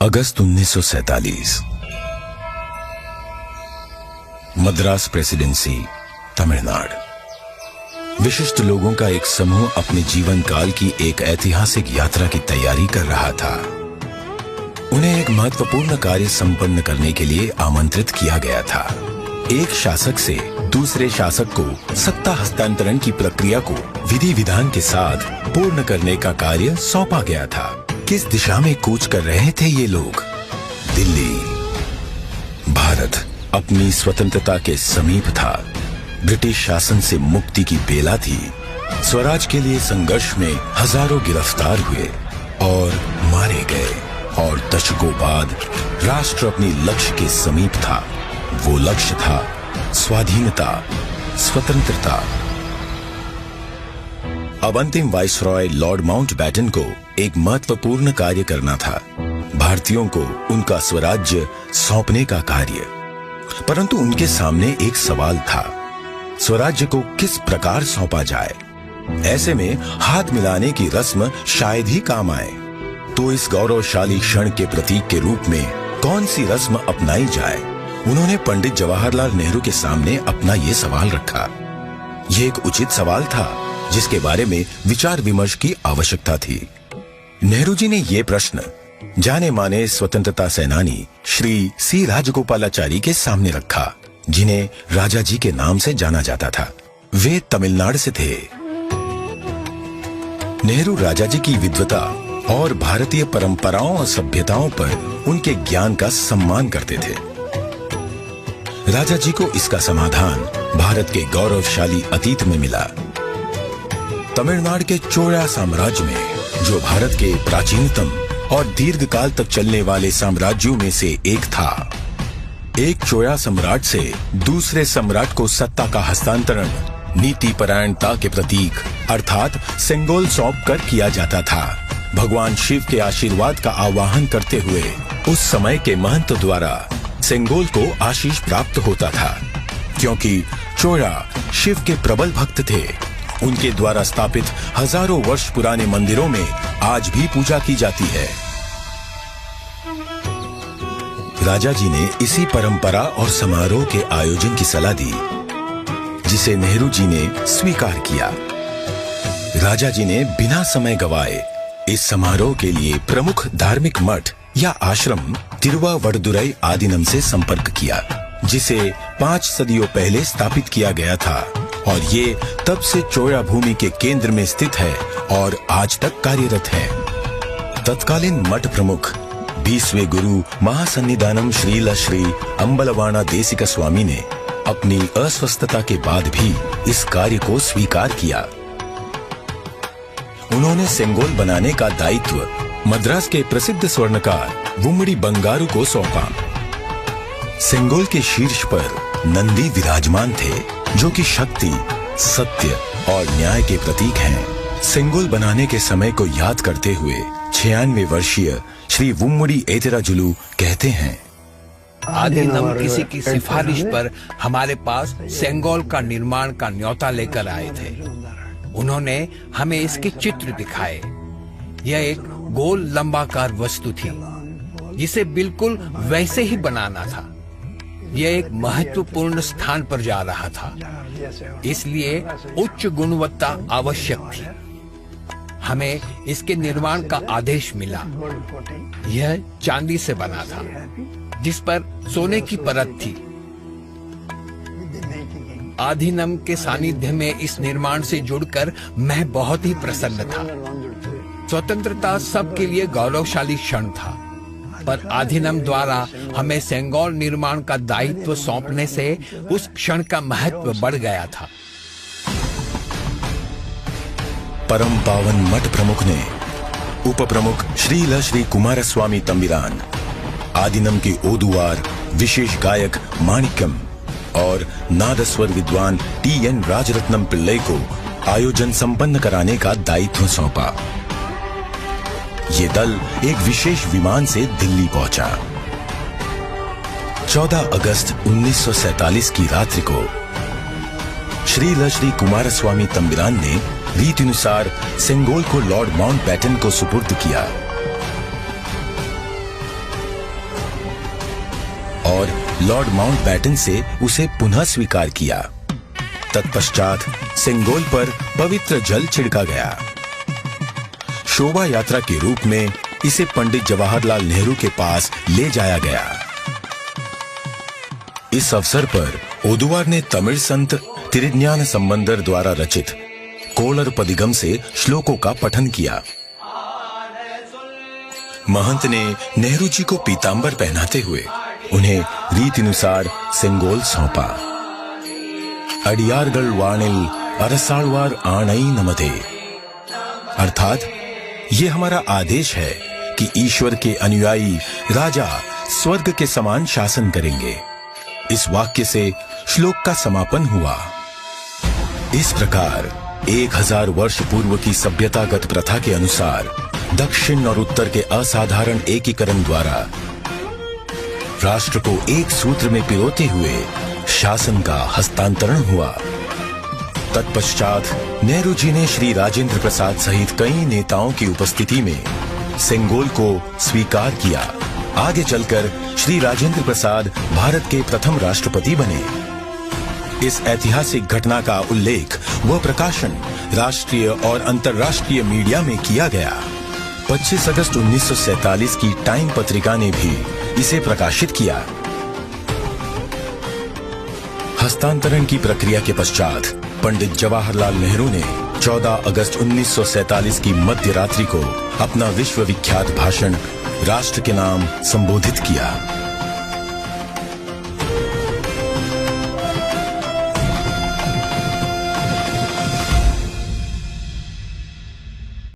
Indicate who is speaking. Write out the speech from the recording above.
Speaker 1: अगस्त 1947। Madras presidency, Tamil Nadu. विशिष्ट लोगों का एक समूह अपने जीवन काल की एक ऐतिहासिक यात्रा की तैयारी कर रहा था। उन्हें एक महत्वपूर्ण कार्य संपन्न करने के लिए आमंत्रित किया गया था। एक शासक से दूसरे शासक को सत्ता हस्तांतरण की प्रक्रिया को विधि विधान के साथ पूर्ण करने का कार्य सौंपा गया था। किस दिशा में कूच कर रहे थे ये लोग? दिल्ली। भारत अपनी स्वतंत्रता के समीप था। ब्रिटिश शासन से मुक्ति की बेला थी। स्वराज के लिए संघर्ष में हजारों गिरफ्तार हुए और मारे गए, और दशकों बाद राष्ट्र अपनी लक्ष्य के समीप था। वो लक्ष्य था स्वाधीनता, स्वतंत्रता। अब अंतिम वाइसरॉय लॉर्ड माउंटबेटन को एक महत्वपूर्ण कार्य करना था, भारतीयों को उनका स्वराज्य सौंपने का कार्य। परंतु उनके सामने एक सवाल था, स्वराज्य को किस प्रकार सौंपा जाए। ऐसे में हाथ मिलाने की रस्म शायद ही काम आए। तो इस गौरवशाली क्षण के प्रतीक के रूप में कौन सी रस्म अपनाई जाए? उन्होंने पंडित जवाहरलाल नेहरू के सामने अपना ये सवाल रखा। ये एक उचित सवाल था जिसके बारे में विचार विमर्श की आवश्यकता थी। नेहरू जी ने ये प्रश्न जाने माने स्वतंत्रता सेनानी श्री सी राजगोपालाचारी के सामने रखा, जिन्हें राजा जी के नाम से जाना जाता था। वे तमिलनाडु से थे। नेहरू राजा जी की विद्वता और भारतीय परंपराओं और सभ्यताओं पर उनके ज्ञान का सम्मान करते थे। राजा जी को इसका समाधान भारत के गौरवशाली अतीत में मिला। तमिलनाडु के चोला साम्राज्य में, जो भारत के प्राचीनतम और दीर्घकाल तक चलने वाले साम्राज्यों में से एक था, एक चोला सम्राट से दूसरे सम्राट को सत्ता का हस्तांतरण नीति परायणता के प्रतीक अर्थात सेंगोल सौंप कर किया जाता था। भगवान शिव के आशीर्वाद का आवाहन करते हुए उस समय के महंत द्वारा सेंगोल को आशीष प्राप्त होता था। क्योंकि चोला शिव के प्रबल भक्त थे, उनके द्वारा स्थापित हजारों वर्ष पुराने मंदिरों में आज भी पूजा की जाती है। राजा जी ने इसी परंपरा और समारोह के आयोजन की सलाह दी, जिसे नेहरू जी ने स्वीकार किया। राजा जी ने बिना समय गवाए इस समारोह के लिए प्रमुख धार्मिक मठ या आश्रम तिरुवावड़दुराई आदीनम से संपर्क किया, जिसे 5 सदियों पहले स्थापित किया गया था, और ये तब से चोला भूमि के केंद्र में स्थित है और आज तक कार्यरत है। तत्कालीन मठ प्रमुख 20वें गुरु महासन्निधानम श्रील श्री अंबलवाना देशिक स्वामी ने अपनी अस्वस्थता के बाद भी इस कार्य को स्वीकार किया। उन्होंने सेंगोल बनाने का दायित्व मद्रास के प्रसिद्ध स्वर्णकार वुम्मड़ी बंगारू को सौंपा। सेंगोल के शीर्ष पर नंदी विराजमान थे, जो कि शक्ति, सत्य और न्याय के प्रतीक हैं। सेंगोल बनाने के समय को याद करते हुए 96 वर्षीय श्री वुम्मड़ी एतिराजुलु कहते हैं,
Speaker 2: आदिनम किसी की सिफारिश पर हमारे पास सेंगोल का निर्माण का न्योता लेकर आए थे। उन्होंने हमें इसके चित्र दिखाए। यह एक गोल लंबाकार वस्तु थी, जिसे बिल्कुल वैसे ही बनाना था। यह एक महत्वपूर्ण स्थान पर जा रहा था, इसलिए उच्च गुणवत्ता आवश्यक थी। हमें इसके निर्माण का आदेश मिला। यह चांदी से बना था, जिस पर सोने की परत थी। आधीनम के सानिध्य में इस निर्माण से जुड़कर मैं बहुत ही प्रसन्न था। स्वतंत्रता सबके लिए गौरवशाली क्षण था, पर आधीनम द्वारा हमें सेंगोल निर्माण का दायित्व सौंपने से उस क्षण का महत्व बढ़ गया था।
Speaker 1: परम पावन मठ प्रमुख ने उप प्रमुख श्रील श्री कुमारस्वामी तंबिरान, आदिनम के ओदुवार विशेष गायक माणिक्यम और नादस्वर विद्वान TN राजरत्नम पिल्लई को आयोजन संपन्न कराने का दायित्व सौंपा। ये दल एक विशेष विमान से दिल्ली पहुंचा। 14 अगस्त 1947 की रात्रि को श्रील श्री कुमारस्वामी तंबिरान ने रीतिनुसार सेंगोल को लॉर्ड माउंटबेटन को सुपुर्द किया। और लॉर्ड माउंटबैटन से उसे पुनः स्वीकार किया। तत्पश्चात सेंगोल पर पवित्र जल छिड़का गया। शोभा यात्रा के रूप में इसे पंडित जवाहरलाल नेहरू के पास ले जाया गया। इस अवसर पर ओदुवार ने तमिल संत तिरुज्ञान संबंदर द्वारा रचित कोलर पदिगम से श्लोकों का पठन किया। महंत ने नेहरू जी को पीतांबर पहनाते हुए उन्हें रीतिनुसार सेंगोल सौंपा। अडियारगल वाणिल अरसालवार आणई नमते, अर्थात ये हमारा आदेश है कि ईश्वर के अनुयायी राजा स्वर्ग के समान शासन करेंगे। इस वाक्य से श्लोक का समापन हुआ। इस प्रकार 1000 वर्ष पूर्व की सभ्यतागत प्रथा के अनुसार दक्षिण और उत्तर के असाधारण एकीकरण द्वारा राष्ट्र को एक सूत्र में पिरोते हुए शासन का हस्तांतरण हुआ। तत्पश्चात नेहरू जी ने श्री राजेंद्र प्रसाद सहित कई नेताओं की उपस्थिति में सेंगोल को स्वीकार किया। आगे चलकर श्री राजेंद्र प्रसाद भारत के प्रथम राष्ट्रपति बने। इस ऐतिहासिक घटना का उल्लेख व प्रकाशन राष्ट्रीय और अंतर्राष्ट्रीय मीडिया में किया गया। 25 अगस्त 1947 की टाइम पत्रिका ने भी इसे प्रकाशित किया। हस्तांतरण की प्रक्रिया के पश्चात पंडित जवाहरलाल नेहरू ने 14 अगस्त 1947 की मध्य रात्रि को अपना विश्व विख्यात भाषण राष्ट्र के नाम संबोधित किया।